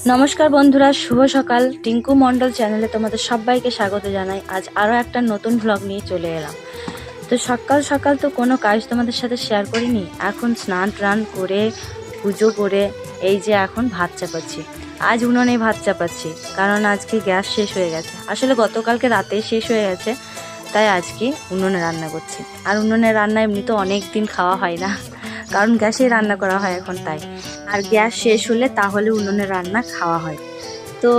নমস্কার বন্ধুরা, শুভ সকাল। টিঙ্কু মণ্ডল চ্যানেলে তোমাদের সবাইকে স্বাগত জানাই। আজ আরও একটা নতুন ভ্লগ নিয়ে চলে এলাম। তো সকাল সকাল তো কোনো কাজ তোমাদের সাথে শেয়ার করিনি। এখন স্নান টান করে পুজো করে এই যে এখন ভাত চাপাচ্ছি। আজ উনুনে ভাত চাপাচ্ছি কারণ আজকে গ্যাস শেষ হয়ে গেছে। আসলে গতকালকে রাতে শেষ হয়ে গেছে, তাই আজকে উনুনে রান্না করছি। আর উনুনে রান্না এমনি তো অনেক দিন খাওয়া হয় না, কারণ গ্যাসেই রান্না করা হয় এখন তাই। আর গ্যাস শেষ হলে তাহলে উনুনে রান্না খাওয়া হয়। তো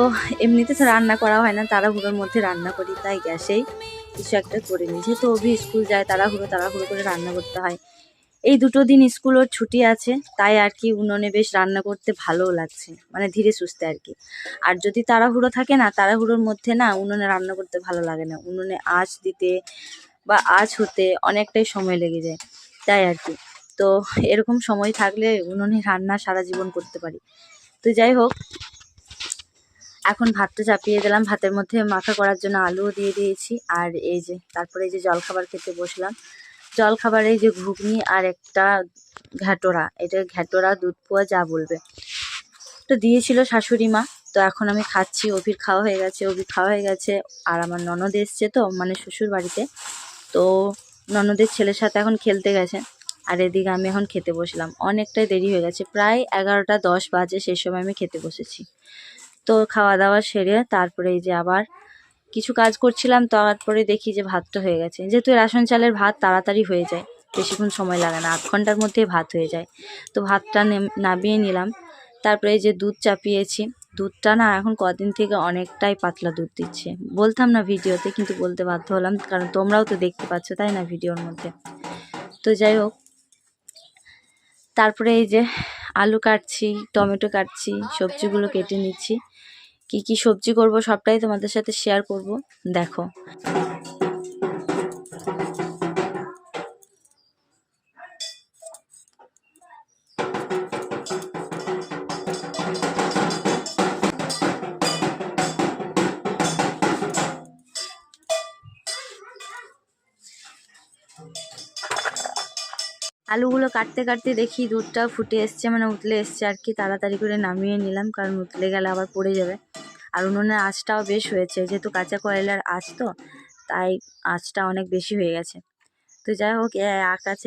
এমনিতে তো রান্না করা হয় না, তাড়াহুড়োর মধ্যে রান্না করি, তাই গ্যাসেই কিছু একটা করে নিই। যেহেতু অভি স্কুল যায়, তাড়াহুড়ো করে রান্না করতে হয়। এই দুটো দিন স্কুল ওর ছুটি আছে, তাই আর কি উনুনে বেশ রান্না করতে ভালোও লাগছে, মানে ধীরে সুস্থে আর কি। আর যদি তাড়াহুড়ো থাকে না, তাড়াহুড়োর মধ্যে না উনুনে রান্না করতে ভালো লাগে না। উনুনে আঁচ দিতে বা আঁচ হতে অনেকটাই সময় লেগে যায়, তাই আর কি। তো এরকম সময় থাকলে উনুনে রান্না সারা জীবন করতে পারি। তো যাই হোক, এখন ভাতটা চাপিয়ে দিলাম। ভাতের মধ্যে মাখা করার জন্য আলুও দিয়ে দিয়েছি। আর এই যে তারপরে এই যে জলখাবার খেতে বসলাম। জলখাবারে এই যে ঘুগনি আর একটা ঘ্যাটোরা, এটা ঘ্যাটোরা দুধ পোয়া যা বলবে, তো দিয়েছিল শাশুড়ি মা। তো এখন আমি খাচ্ছি। অভির খাওয়া হয়ে গেছে। আর আমার ননদ এসছে, তো মানে শ্বশুর বাড়িতে, তো ননদের ছেলের সাথে এখন খেলতে গেছে। আর এদিকে আমি এখন খেতে বসলাম। অনেকটাই দেরি হয়ে গেছে, প্রায় 11টা 10 বাজে, সেই সময় আমি খেতে বসেছি। তো খাওয়া দাওয়া সেরে তারপরে এই যে আবার কিছু কাজ করছিলাম, তারপরে দেখি যে ভাতটা হয়ে গেছে। যেহেতু রেশন চালের ভাত তাড়াতাড়ি হয়ে যায়, বেশিক্ষণ সময় লাগে না, 8 ঘন্টার মধ্যেই ভাত হয়ে যায়। তো ভাতটা নামিয়ে নিলাম। তারপরে এই যে দুধ চাপিয়েছি। দুধটা না এখন কদিন থেকে অনেকটাই পাতলা দুধ দিচ্ছে। বলতাম না ভিডিওতে, কিন্তু বলতে বাধ্য হলাম, কারণ তোমরাও তো দেখতে পাচ্ছ তাই না ভিডিওর মধ্যে। তো যাই হোক, তারপরে এই যে আলু কাটছি, টমেটো কাটছি, সবজিগুলো কেটে নিচ্ছি। কি কি সবজি করব সবটাই তোমাদের সাথে শেয়ার করব, দেখো। আলুগুলো কাটতে কাটতে দেখি দুধটা ফুটে এসছে, মানে উতলে এসছে আর কি। তাড়াতাড়ি করে নামিয়ে নিলাম, কারণ উতলে গেলে আবার পড়ে যাবে। আর উনুনের আঁচটাও বেশ হয়েছে, যেহেতু কাঁচা কয়লার আঁচ, তো তাই আঁচটা অনেক বেশি হয়ে গেছে। তো যাই হোক, আঁচ আছে